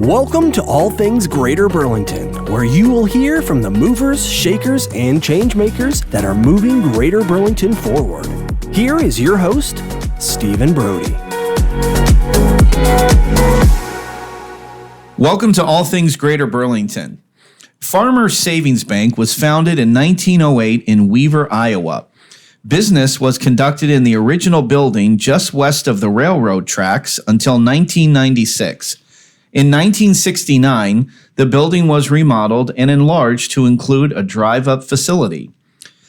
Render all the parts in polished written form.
Welcome to All Things Greater Burlington, where you will hear from the movers, shakers, and changemakers that are moving Greater Burlington forward. Here is your host, Stephen Brody. Welcome to All Things Greater Burlington. Farmers Savings Bank was founded in 1908 in Weaver, Iowa. Business was conducted in the original building just west of the railroad tracks until 1996. In 1969, the building was remodeled and enlarged to include a drive-up facility.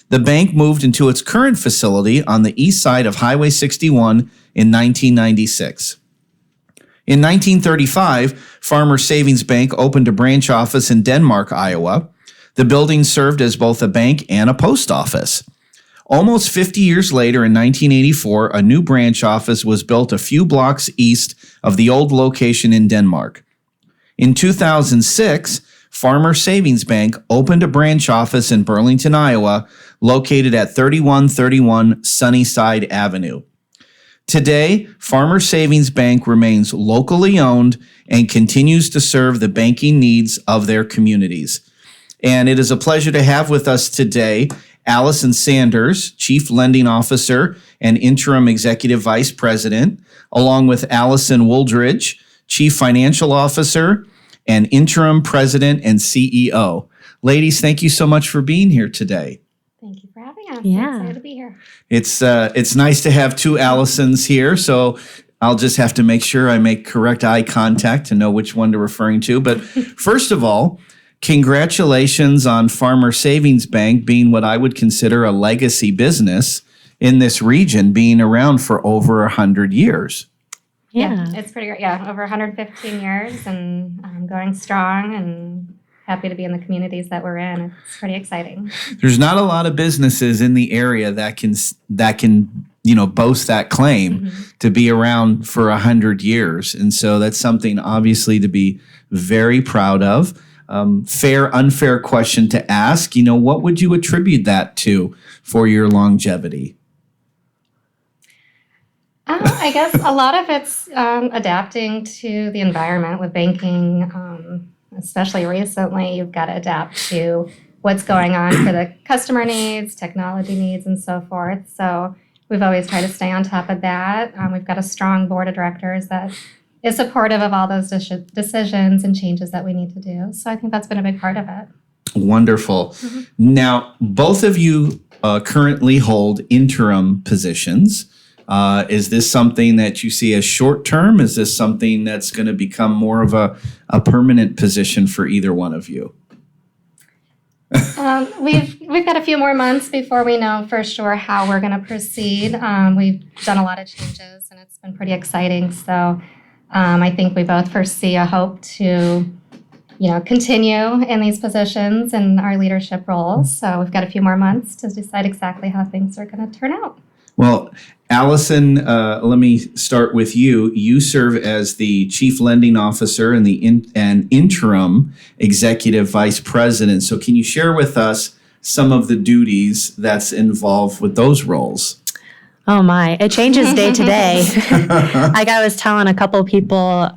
The bank moved into its current facility on the east side of Highway 61 in 1996. In 1935, Farmers Savings Bank opened a branch office in Denmark, Iowa. The building served as both a bank and a post office. Almost 50 years later, in 1984, a new branch office was built a few blocks east of the old location in Denmark. In 2006, Farmers Savings Bank opened a branch office in Burlington, Iowa, located at 3131 Sunnyside Avenue. Today, Farmers Savings Bank remains locally owned and continues to serve the banking needs of their communities. And it is a pleasure to have with us today Allyson Sanders, Chief Lending Officer and Interim Executive Vice President, along with Allyson Wooldridge, Chief Financial Officer and Interim President and CEO. Ladies, thank you so much for being here today. Thank you for having us. Yeah. I'm excited to be here. It's nice to have two Allysons here, so I'll just have to make sure I make correct eye contact to know which one to referring to. But first of all, congratulations on Farmers Savings Bank being what I would consider a legacy business in this region, being around for over 100 years. Yeah, it's pretty great. Yeah, over 115 years and going strong and happy to be in the communities that we're in. It's pretty exciting. There's not a lot of businesses in the area that can boast that claim to be around for 100 years. And so that's something obviously to be very proud of. Fair, unfair question to ask. What would you attribute that to for your longevity? I guess a lot of it's adapting to the environment with banking, especially recently. You've got to adapt to what's going on for the customer needs, technology needs, and so forth. So we've always tried to stay on top of that. We've got a strong board of directors that is supportive of all those decisions and changes that we need to do. So I think that's been a big part of it. Wonderful. Now, both of you currently hold interim positions. Is this something that you see as short-term? Is this something that's going to become more of a permanent position for either one of you? We've got a few more months before we know for sure how we're going to proceed. We've done a lot of changes, and it's been pretty exciting. So I think we both foresee a hope to, continue in these positions and our leadership roles. So we've got a few more months to decide exactly how things are going to turn out. Well, Allyson, let me start with you. You serve as the Chief Lending Officer and and Interim Executive Vice President. So can you share with us some of the duties that's involved with those roles? Oh my, it changes day to day. Like I was telling a couple people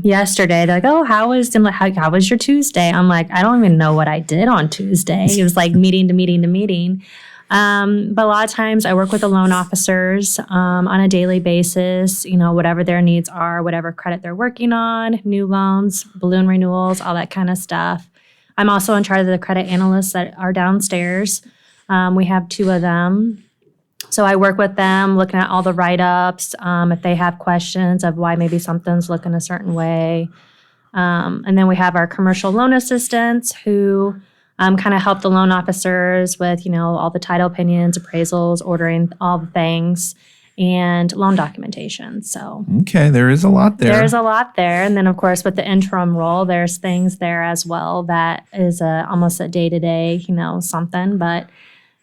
yesterday, they're like, oh, how was your Tuesday? I'm like, I don't even know what I did on Tuesday. It was like meeting to meeting to meeting. But a lot of times I work with the loan officers on a daily basis, whatever their needs are, whatever credit they're working on, new loans, balloon renewals, all that kind of stuff. I'm also in charge of the credit analysts that are downstairs. We have two of them. So I work with them looking at all the write-ups, if they have questions of why maybe something's looking a certain way. And then we have our commercial loan assistants who kind of help the loan officers with, all the title opinions, appraisals, ordering all the things, and loan documentation. So okay, there is a lot there. There's a lot there. And then, of course, with the interim role, there's things there as well that is almost a day-to-day, something. But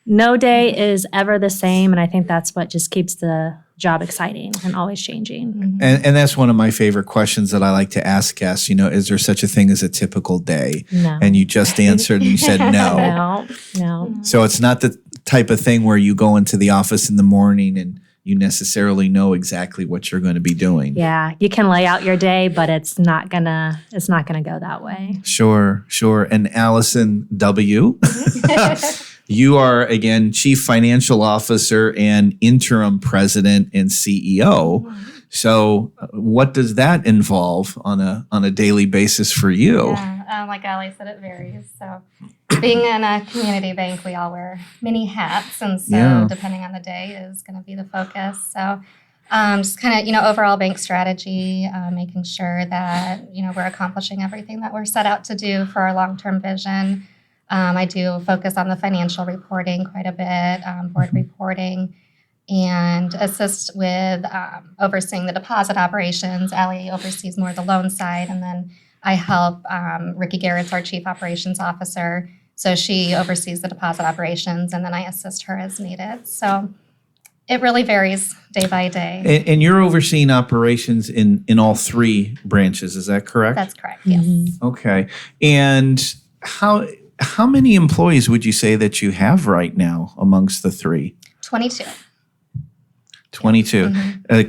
no day is ever the same, and I think that's what just keeps the job exciting and always changing. And that's one of my favorite questions that I like to ask guests. Is there such a thing as a typical day? No. And you just answered and you said no. No. So it's not the type of thing where you go into the office in the morning and you necessarily know exactly what you're going to be doing. Yeah, you can lay out your day, but it's not gonna go that way. Sure. And Allyson W., you are, again, Chief Financial Officer and Interim President and CEO. So what does that involve on a daily basis for you? Yeah, like Allie said, it varies. So being in a community bank, we all wear many hats. And so depending on the day is going to be the focus. So just kind of, overall bank strategy, making sure that, we're accomplishing everything that we're set out to do for our long-term vision. I do focus on the financial reporting quite a bit, board reporting, and assist with overseeing the deposit operations. Allie oversees more the loan side, and then I help Ricky Garrett's our Chief Operations Officer. So she oversees the deposit operations, and then I assist her as needed. So it really varies day by day. And you're overseeing operations in all 3 branches, is that correct? That's correct, yes. Okay. And how many employees would you say that you have right now amongst the 3? 22. 22.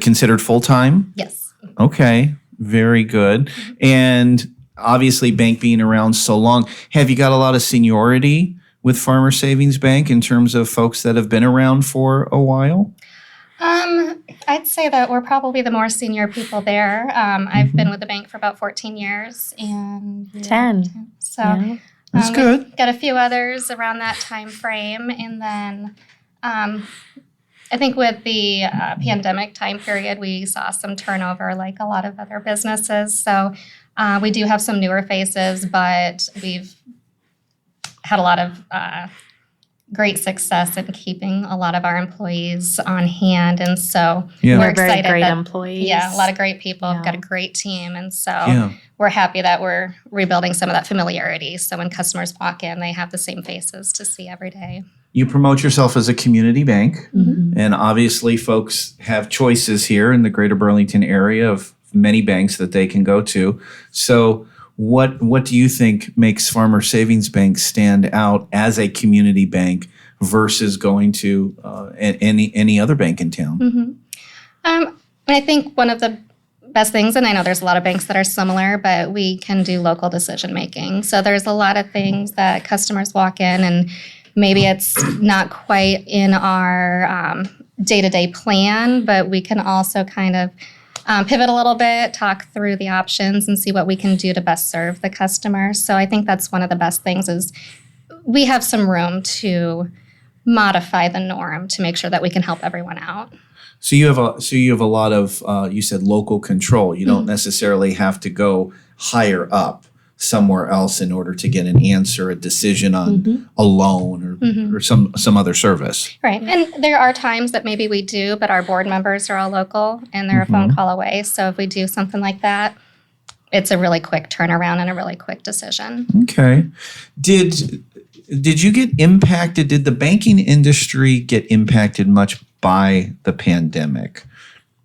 Considered full-time? Yes. Okay. Very good. And obviously, bank being around so long, have you got a lot of seniority with Farmer Savings Bank in terms of folks that have been around for a while? I'd say that we're probably the more senior people there. I've been with the bank for about 14 years. And 10. So Yeah. That's good. Got a few others around that time frame. And then I think with the pandemic time period, we saw some turnover like a lot of other businesses. So we do have some newer faces, but we've had a lot of great success in keeping a lot of our employees on hand. And so we're Very excited great that, employees. yeah, a lot of great people. Yeah. We've got a great team. And so we're happy that we're rebuilding some of that familiarity. So when customers walk in, they have the same faces to see every day. You promote yourself as a community bank, and obviously folks have choices here in the greater Burlington area of many banks that they can go to. So what do you think makes Farmer Savings Bank stand out as a community bank versus going to any other bank in town? I think one of the best things, and I know there's a lot of banks that are similar, but we can do local decision making. So there's a lot of things that customers walk in and maybe it's not quite in our day-to-day plan, but we can also kind of pivot a little bit, talk through the options, and see what we can do to best serve the customer. So I think that's one of the best things is we have some room to modify the norm to make sure that we can help everyone out. So you have a lot of you said local control. You don't necessarily have to go higher up somewhere else in order to get an answer, a decision on a loan or some other service. Right. And there are times that maybe we do, but our board members are all local and they're a phone call away. So if we do something like that, it's a really quick turnaround and a really quick decision. Okay. Did you get impacted? Did the banking industry get impacted much by the pandemic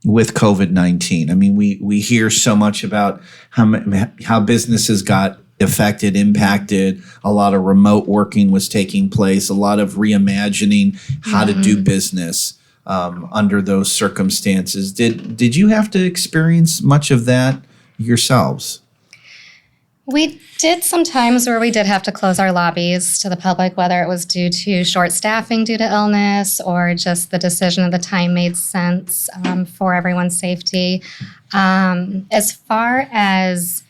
with COVID-19? I mean, we hear so much about how businesses got affected, impacted. A lot of remote working was taking place, a lot of reimagining how to do business under those circumstances. Did you have to experience much of that yourselves? We did sometimes where we did have to close our lobbies to the public, whether it was due to short staffing due to illness or just the decision of the time made sense for everyone's safety. As far as,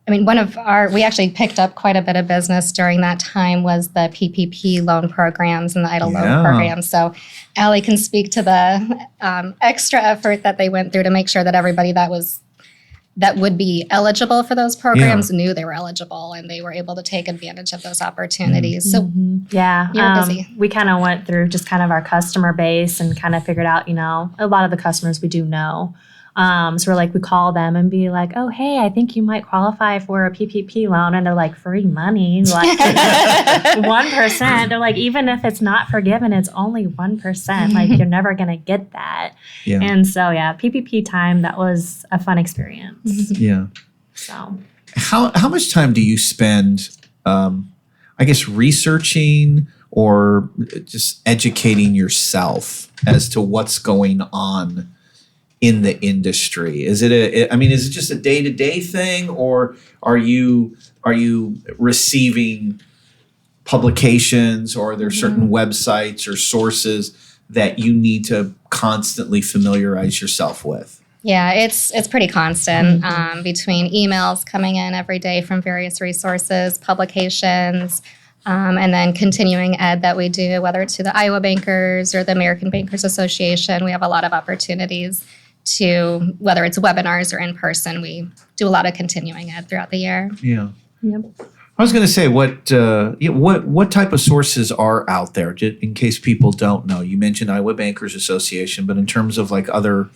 we actually picked up quite a bit of business during that time was the PPP loan programs and the EIDL loan programs. So Allie can speak to the extra effort that they went through to make sure that everybody that would be eligible for those programs knew they were eligible and they were able to take advantage of those opportunities. So you're busy. We kind of went through just kind of our customer base and kind of figured out, a lot of the customers we do know. So we call them and be like, oh, hey, I think you might qualify for a PPP loan. And they're like, free money, like 1%. They're like, even if it's not forgiven, it's only 1%. Like you're never going to get that. Yeah. And so, PPP time, that was a fun experience. Yeah. So how much time do you spend, researching or just educating yourself as to what's going on in the industry? Is it is it just a day-to-day thing, or are you receiving publications, or are there certain websites or sources that you need to constantly familiarize yourself with? Yeah, it's pretty constant between emails coming in every day from various resources, publications, and then continuing ed that we do, whether it's to the Iowa Bankers or the American Bankers Association. We have a lot of opportunities to, whether it's webinars or in person, we do a lot of continuing ed throughout the year. Yeah. Yep. I was going to say, what type of sources are out there, in case people don't know? You mentioned Iowa Bankers Association, but in terms of like other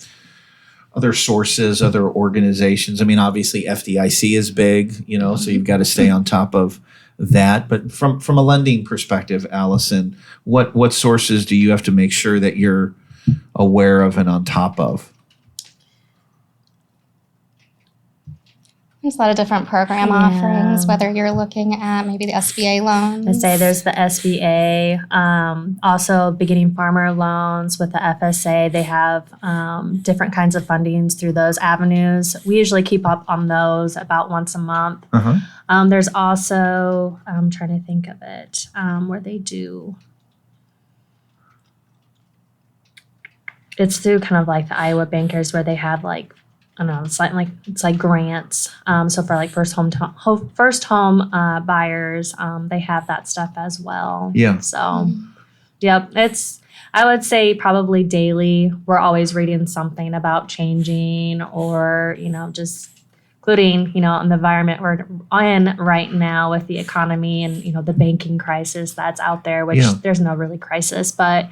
sources, other organizations, I mean, obviously FDIC is big, so you've got to stay on top of that. But from a lending perspective, Allyson, what sources do you have to make sure that you're aware of and on top of? There's a lot of different program offerings, whether you're looking at maybe the SBA loans. I say there's the SBA, also beginning farmer loans with the FSA. They have different kinds of fundings through those avenues. We usually keep up on those about once a month. There's also, I'm trying to think of it, where they do. It's through kind of like the Iowa Bankers where they have like, I don't know, it's like grants. So for like first home buyers, they have that stuff as well. Yeah. So, yep, I would say probably daily. We're always reading something about changing, or just including in the environment we're in right now with the economy and the banking crisis that's out there. Which there's no really crisis, but.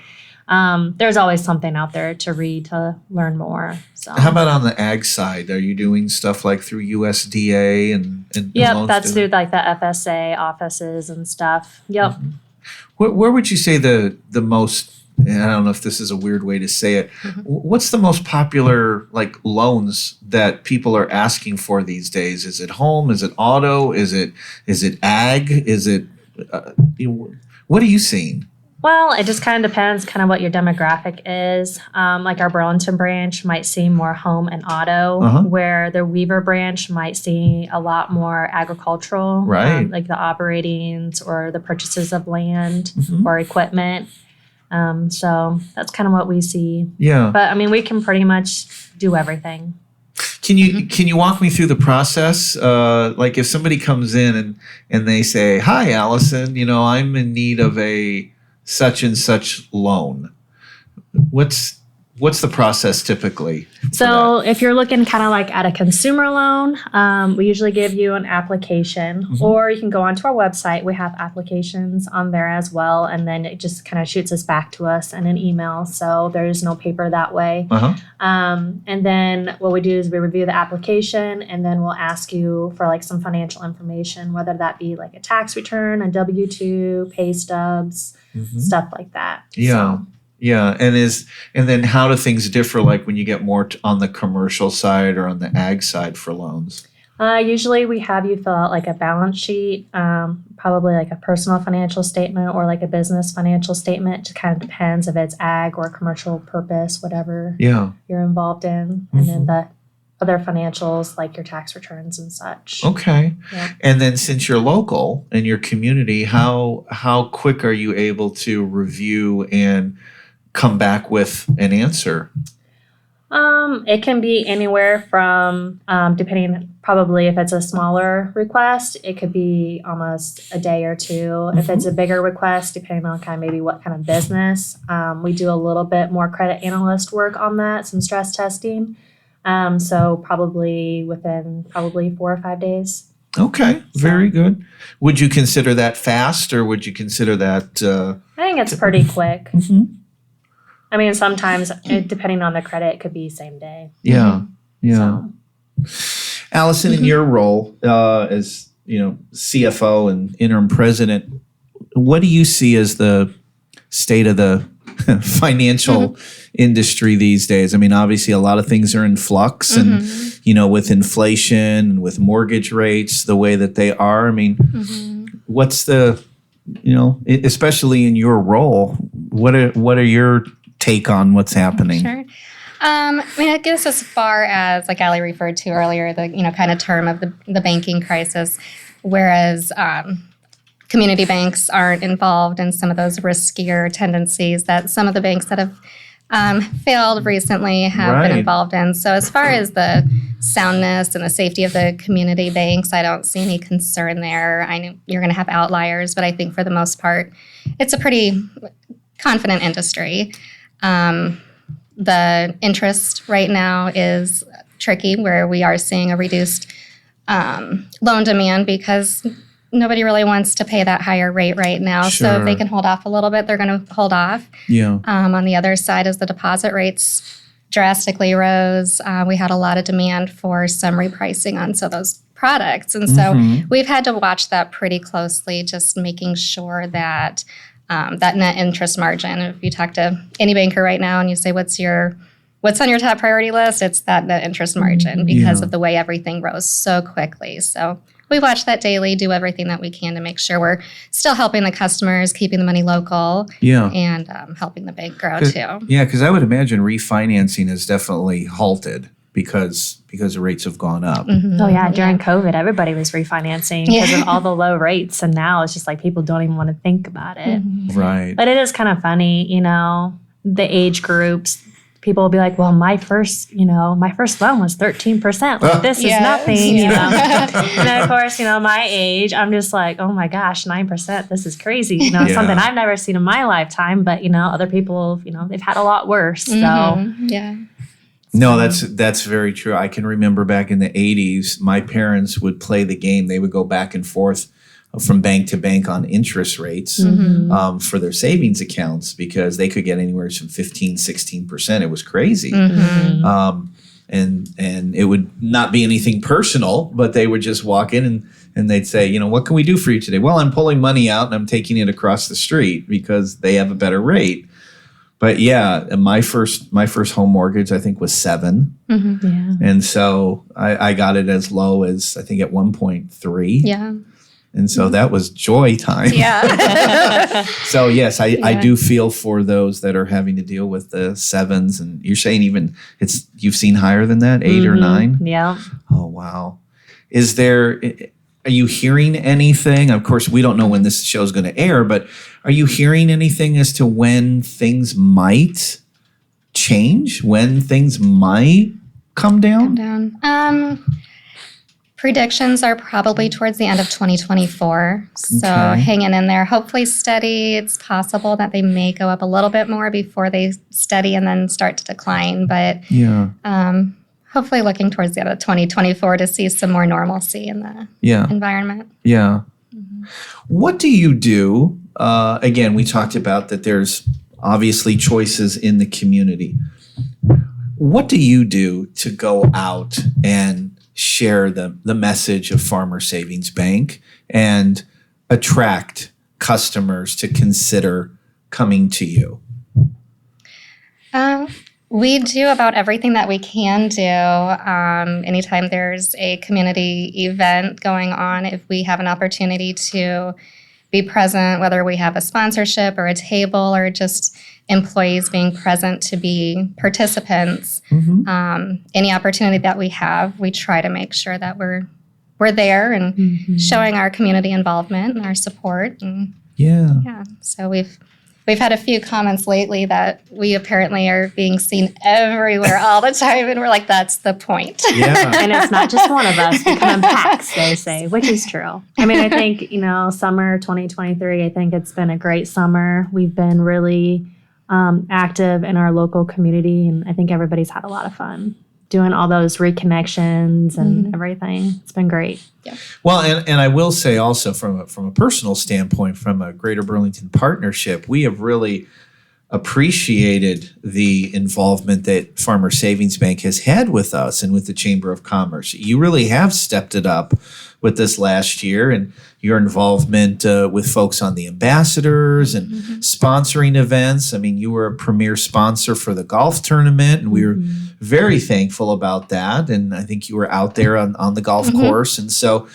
There's always something out there to read, to learn more. So. How about on the ag side? Are you doing stuff like through USDA and Yep, that's through like the FSA offices and stuff. Yep. Where would you say the most, and I don't know if this is a weird way to say it, what's the most popular like loans that people are asking for these days? Is it home? Is it auto? Is it ag? Is it, what are you seeing? Well, it just kind of depends kind of what your demographic is. Like our Burlington branch might see more home and auto, where the Weaver branch might see a lot more agricultural, right? Like the operatings or the purchases of land or equipment. So that's kind of what we see. Yeah. But I mean, we can pretty much do everything. Can you walk me through the process? Like if somebody comes in and they say, "Hi, Allyson, I'm in need of a such and such loan." What's the process typically? So if you're looking kind of like at a consumer loan, we usually give you an application, or you can go onto our website. We have applications on there as well, and then it just kind of shoots us back to us in an email. So there's no paper that way. And then what we do is we review the application, and then we'll ask you for like some financial information, whether that be like a tax return, a W-2, pay stubs, stuff like that. Yeah. So. Yeah, and then how do things differ, like when you get more on the commercial side or on the ag side for loans? Usually we have you fill out like a balance sheet, probably like a personal financial statement or like a business financial statement. It just kind of depends if it's ag or commercial purpose, whatever you're involved in. And then the other financials like your tax returns and such. Okay. Yeah. And then since you're local in your community, how quick are you able to review and come back with an answer? It can be anywhere from, depending, probably if it's a smaller request, it could be almost a day or two. If it's a bigger request, depending on kind of maybe what kind of business, we do a little bit more credit analyst work on that, some stress testing. So probably within 4 or 5 days. Okay, very good. Would you consider that fast, or would you consider that? I think it's pretty quick. I mean, sometimes, depending on the credit, it could be same day. Yeah, yeah. So. Allyson, in your role as CFO and interim president, what do you see as the state of the financial industry these days? I mean, obviously, a lot of things are in flux, and with inflation and with mortgage rates the way that they are. I mean, what's the especially in your role, what are your take on what's happening? Sure. It goes as far as, like Allie referred to earlier, the kind of term of the banking crisis, whereas community banks aren't involved in some of those riskier tendencies that some of the banks that have failed recently have been involved in. So as far as the soundness and the safety of the community banks, I don't see any concern there. I know you're going to have outliers, but I think for the most part, it's a pretty confident industry. The interest right now is tricky, where we are seeing a reduced loan demand because nobody really wants to pay that higher rate right now. Sure. So if they can hold off a little bit, they're going to hold off. Yeah. On the other side, as the deposit rates drastically rose, we had a lot of demand for some repricing on some of those products. And so we've had to watch that pretty closely, just making sure that that net interest margin, if you talk to any banker right now and you say, what's on your top priority list? It's that net interest margin because of the way everything rose so quickly. So we watch that daily, do everything that we can to make sure we're still helping the customers, keeping the money local, and helping the bank grow too. Yeah, because I would imagine refinancing is definitely halted because the rates have gone up. Oh yeah, during COVID, everybody was refinancing because of all the low rates, and now it's just like people don't even want to think about it. Right. But it is kind of funny, the age groups. People will be like, well, my first loan was 13%. Like, this is nothing, And of course, my age, I'm just like, oh my gosh, 9%. This is crazy. Something I've never seen in my lifetime. But, other people, they've had a lot worse. So, yeah. No, that's very true. I can remember back in the 80s, my parents would play the game. They would go back and forth from bank to bank on interest rates for their savings accounts because they could get anywhere from 15, 16%. It was crazy. And it would not be anything personal, but they would just walk in and they'd say, what can we do for you today? Well, I'm pulling money out and I'm taking it across the street because they have a better rate. But yeah, my first home mortgage, I think, was 7. And so I got it as low as, I think, at 1.3. Yeah. And so that was joy time. Yeah. So yes, I do feel for those that are having to deal with the 7s, and you're saying even you've seen higher than that, 8 or 9? Yeah. Oh wow. Are you hearing anything? Of course, we don't know when this show is going to air, but are you hearing anything as to when things might change? When things might come down? Predictions are probably towards the end of 2024. So hanging in there, hopefully steady. It's possible that they may go up a little bit more before they steady and then start to decline. But hopefully looking towards the end of 2024 to see some more normalcy in the environment. Yeah. What do you do? Again, we talked about that there's obviously choices in the community. What do you do to go out and share the message of Farmer Savings Bank and attract customers to consider coming to you? We do about everything that we can do. Anytime there's a community event going on, if we have an opportunity to be present, whether we have a sponsorship or a table or just employees being present to be participants, any opportunity that we have, we try to make sure that we're there and showing our community involvement and our support. And so we've had a few comments lately that we apparently are being seen everywhere all the time, and we're like, that's the point. Yeah. And it's not just one of us. We come in packs, they say, which is true. I mean, I think, summer 2023, I think it's been a great summer. We've been really active in our local community, and I think everybody's had a lot of fun doing all those reconnections and everything. It's been great. Yeah. Well, and I will say also from a personal standpoint, from a Greater Burlington partnership, we have really appreciated the involvement that Farmer Savings Bank has had with us and with the Chamber of Commerce. You really have stepped it up with this last year, and your involvement with folks on the ambassadors and sponsoring events. I mean, you were a premier sponsor for the golf tournament, and we were very thankful about that. And I think you were out there on the golf course. And so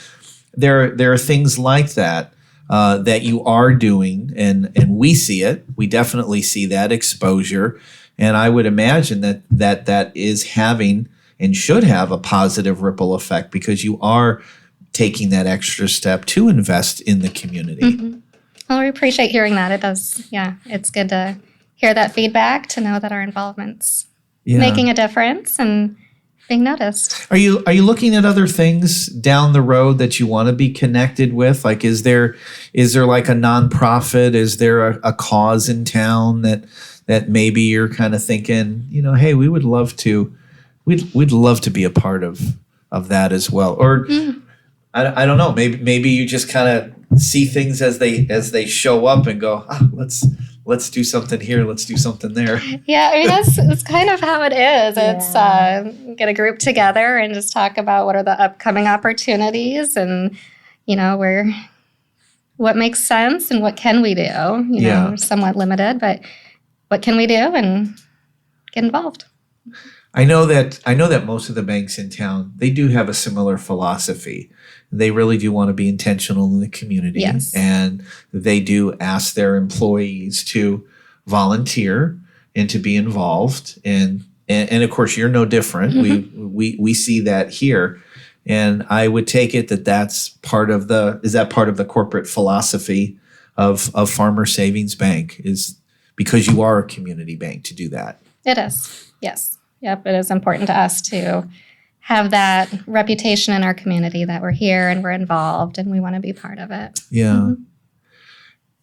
there are things like that. that you are doing, and we see it. We definitely see that exposure, and I would imagine that is having and should have a positive ripple effect because you are taking that extra step to invest in the community. Mm-hmm. Well, we appreciate hearing that. It does. Yeah, it's good to hear that feedback, to know that our involvement's making a difference and being noticed. Are you looking at other things down the road that you want to be connected with? Like, is there like a nonprofit? Is there a cause in town that maybe you're kind of thinking, hey, we'd love to be a part of that as well? Or I don't know, maybe you just kind of see things as they show up and go, let's do something here, let's do something there. Yeah, I mean, that's kind of how it is. It's get a group together and just talk about what are the upcoming opportunities and, what makes sense and what can we do. We're somewhat limited, but what can we do and get involved. I know that most of the banks in town, they do have a similar philosophy. They really do want to be intentional in the community. Yes. And they do ask their employees to volunteer and to be involved. And of course, you're no different. Mm-hmm. We see that here. And I would take it that's part of the corporate philosophy of Farmer Savings Bank, is because you are a community bank, to do that. It is. Yes. Yep. It is important to us to have that reputation in our community that we're here and we're involved and we want to be part of it. Yeah. Mm-hmm.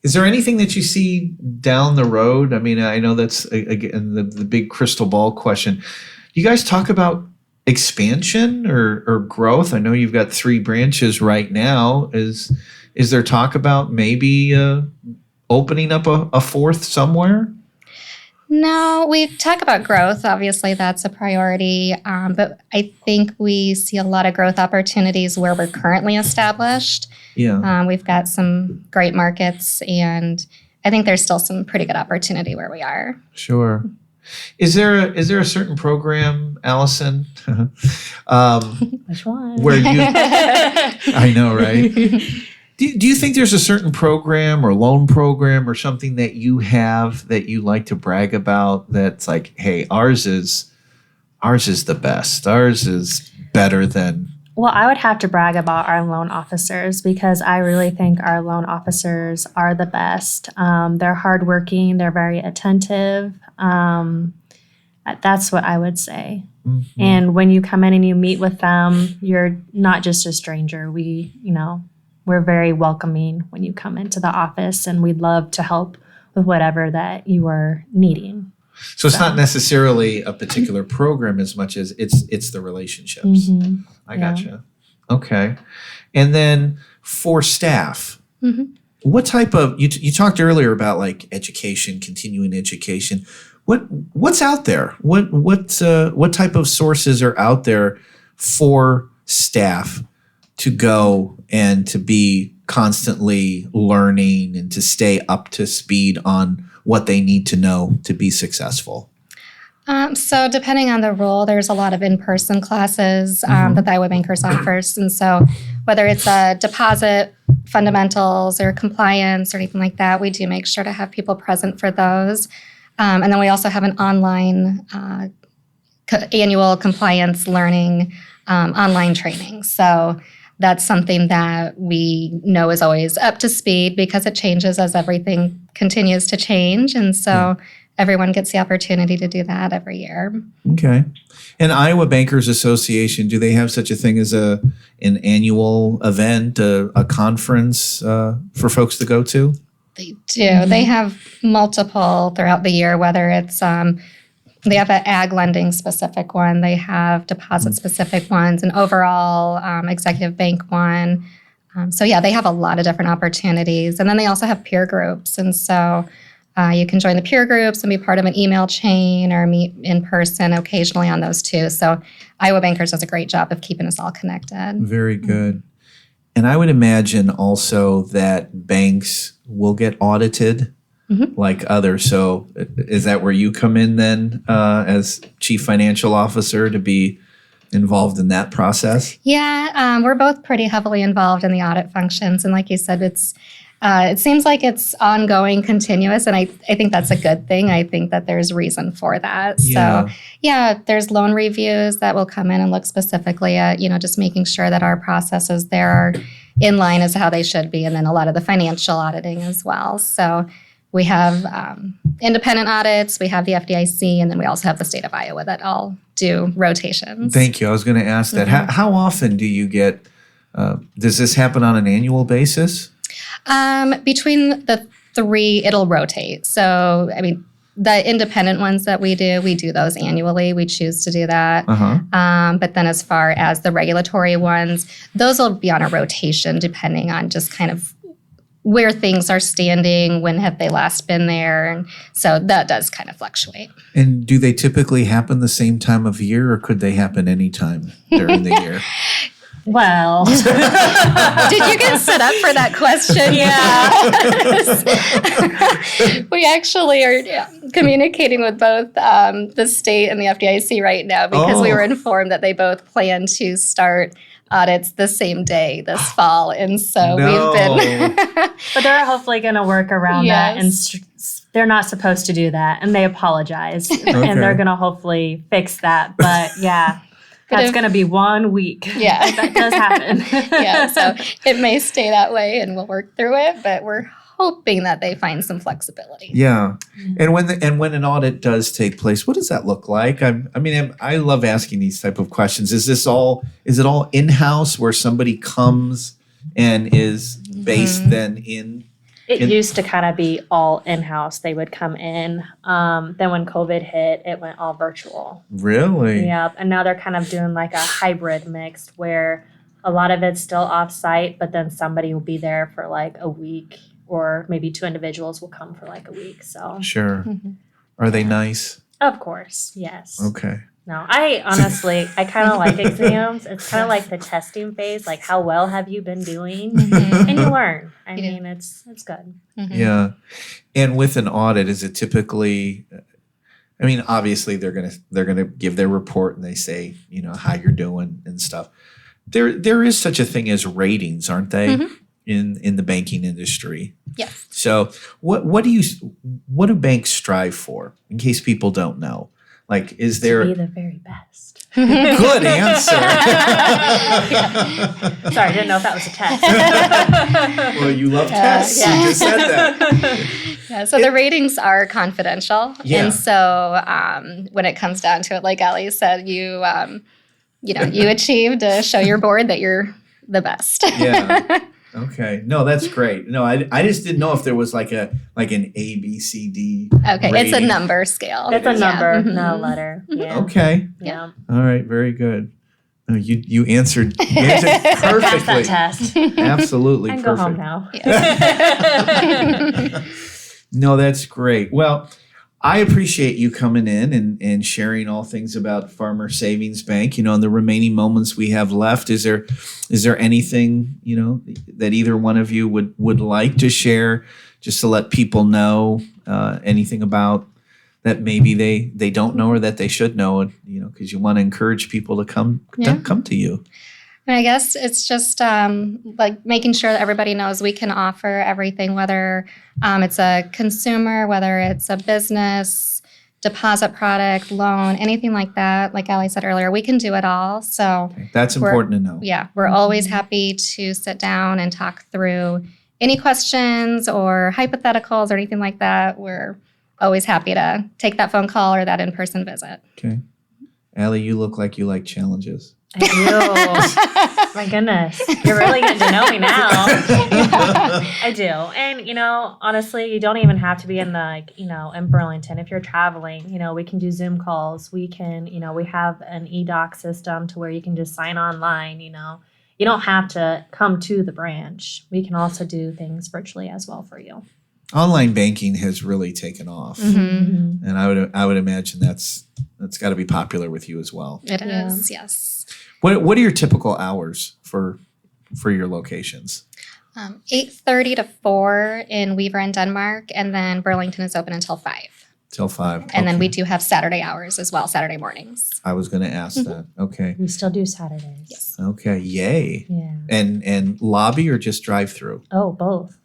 Is there anything that you see down the road? I mean, I know that's, again, the big crystal ball question. You guys talk about expansion or growth? I know you've got 3 branches right now. Is there talk about maybe opening up a 4th somewhere? No, we talk about growth. Obviously, that's a priority. But I think we see a lot of growth opportunities where we're currently established. Yeah. We've got some great markets, and I think there's still some pretty good opportunity where we are. Sure. Is there a certain program, Allyson? Which one? Where you? I know, right? Do you think there's a certain program or loan program or something that you have that you like to brag about that's like, hey, ours is the best. Ours is better than. Well, I would have to brag about our loan officers because I really think our loan officers are the best. They're hardworking. They're very attentive. That's what I would say. Mm-hmm. And when you come in and you meet with them, you're not just a stranger. We're very welcoming when you come into the office, and we'd love to help with whatever that you are needing. So it's not necessarily a particular program as much as it's the relationships. Mm-hmm. I gotcha. Okay. And then for staff, mm-hmm. What type of, you talked earlier about like education, continuing education. What's out there? What type of sources are out there for staff to go and to be constantly learning and to stay up to speed on what they need to know to be successful? So depending on the role, there's a lot of in-person classes that the Iowa Bankers offers. And so whether it's a deposit fundamentals or compliance or anything like that, we do make sure to have people present for those. And then we also have an online annual compliance learning online training. So that's something that we know is always up to speed because it changes as everything continues to change. And so everyone gets the opportunity to do that every year. Okay. And Iowa Bankers Association, do they have such a thing as an annual event, a conference for folks to go to? They do. Mm-hmm. They have multiple throughout the year, whether it's they have an ag lending specific one, they have deposit specific ones, an overall executive bank one. So they have a lot of different opportunities. And then they also have peer groups. And so you can join the peer groups and be part of an email chain or meet in person occasionally on those too. So Iowa Bankers does a great job of keeping us all connected. Very good. And I would imagine also that banks will get audited like others. So is that where you come in then as Chief Financial Officer to be involved in that process? Yeah, we're both pretty heavily involved in the audit functions. And like you said, it's It seems like it's ongoing, continuous, and I think that's a good thing. I think that there's reason for that. Yeah. So, yeah, there's loan reviews that will come in and look specifically at, just making sure that our processes there are in line as how they should be, and then a lot of the financial auditing as well. So we have independent audits, we have the FDIC, and then we also have the state of Iowa that all do rotations. Thank you. I was going to ask that. How often do you get, does this happen on an annual basis? Between the three, it'll rotate. So, I mean, the independent ones that we do those annually. We choose to do that. But then as far as the regulatory ones, those will be on a rotation depending on just kind of where things are standing, when have they last been there. And so that does kind of fluctuate. And do they typically happen the same time of year, or could they happen any time during the year? Well, Did you get set up for that question? Yeah. We actually are communicating with both the state and the FDIC right now because we were informed that they both plan to start audits the same day this fall. And so we've been... But they're hopefully going to work around that. And they're not supposed to do that. And they apologize. And they're going to hopefully fix that. But yeah. That's going to be 1 week. Yeah. That does happen. Yeah, so it may stay that way and we'll work through it, but we're hoping that they find some flexibility. Yeah. And when an audit does take place, what does that look like? I love asking these type of questions. Is it all in-house where somebody comes and is based then in? It used to kind of be all in-house. They would come in. Then when COVID hit, it went all virtual. Really? Yep. And now they're kind of doing like a hybrid mix where a lot of it's still off-site, but then somebody will be there for like a week, or maybe two individuals will come for like a week. So sure. Are they nice? Of course, yes. Okay. No, I honestly, I kind of like exams. It's kind of like the testing phase, like how well have you been doing? And you learn. I mean, it's good. Yeah. And with an audit, is it typically, obviously they're gonna give their report and they say, how you're doing and stuff. There is such a thing as ratings, aren't they? In the banking industry. Yes. So what do banks strive for, in case people don't know? Like, is there to be the very best? Good answer. Sorry, I didn't know if that was a test. Well, you love tests. You just said that. Yeah, so the ratings are confidential. Yeah. And so when it comes down to it, like Allie said, you achieved to show your board that you're the best. Yeah. Okay. No, that's great. No, I just didn't know if there was like an A, B, C, D. Okay, rating. it's a number scale. It's a number, not a letter. Yeah. Okay. Yeah. All right. Very good. No, you answered perfectly. Pass that test. Absolutely I can perfect. go home now. No, that's great. Well, I appreciate you coming in and sharing all things about Farmer Savings Bank. In the remaining moments we have left, is there anything, that either one of you would like to share, just to let people know anything about that maybe they don't know or that they should know, because you want to encourage people to come to you. And I guess it's just like making sure that everybody knows we can offer everything, whether it's a consumer, whether it's a business, deposit product, loan, anything like that. Like Allie said earlier, we can do it all. So that's important to know. Yeah, we're always happy to sit down and talk through any questions or hypotheticals or anything like that. We're always happy to take that phone call or that in-person visit. Okay. Allie, you look like you like challenges. I do. My goodness. You're really getting to know me now. I do. And, honestly, you don't even have to be in in Burlington. If you're traveling, we can do Zoom calls. We can, we have an e-doc system to where you can just sign online, You don't have to come to the branch. We can also do things virtually as well for you. Online banking has really taken off. Mm-hmm. And I would imagine that's got to be popular with you as well. It is, yes. What are your typical hours for your locations? 8:30 to 4 in Weaver and Denmark, and then Burlington is open until 5. Till 5. And then we do have Saturday hours as well, Saturday mornings. I was going to ask that. Okay. We still do Saturdays. Yes. Okay. Yay. Yeah. And lobby or just drive through? Oh, both.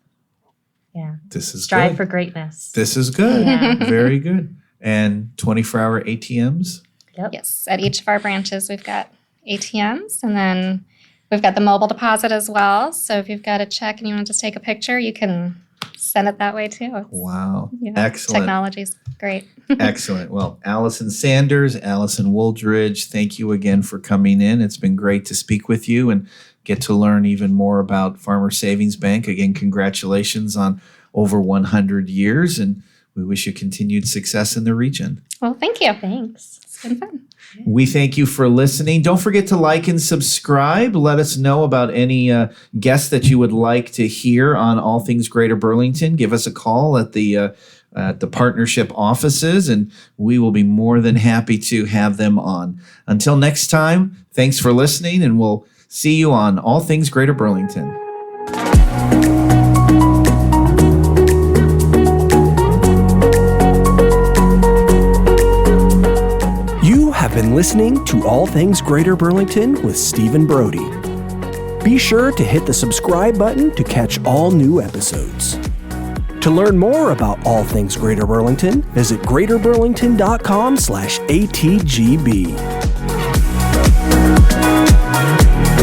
Yeah. This is Strive good. for greatness. This is good. Yeah. Very good. And 24-hour ATMs? Yep. Yes, at each of our branches, we've got ATMs, and then we've got the mobile deposit as well. So if you've got a check and you want to just take a picture, you can send it that way too. Wow. Yeah, Excellent. Technology's great. Excellent. Well, Allyson Sanders, Allyson Wooldridge, thank you again for coming in. It's been great to speak with you and get to learn even more about Farmer Savings Bank. Again, congratulations on over 100 years, and we wish you continued success in the region. Well, thank you. Thanks. It's been fun. We thank you for listening. Don't forget to like and subscribe. Let us know about any guests that you would like to hear on All Things Greater Burlington. Give us a call at the partnership offices, and we will be more than happy to have them on. Until next time, thanks for listening, and we'll see you on All Things Greater Burlington. You have been listening to All Things Greater Burlington with Stephen Brody. Be sure to hit the subscribe button to catch all new episodes. To learn more about All Things Greater Burlington, visit greaterburlington.com/ATGB.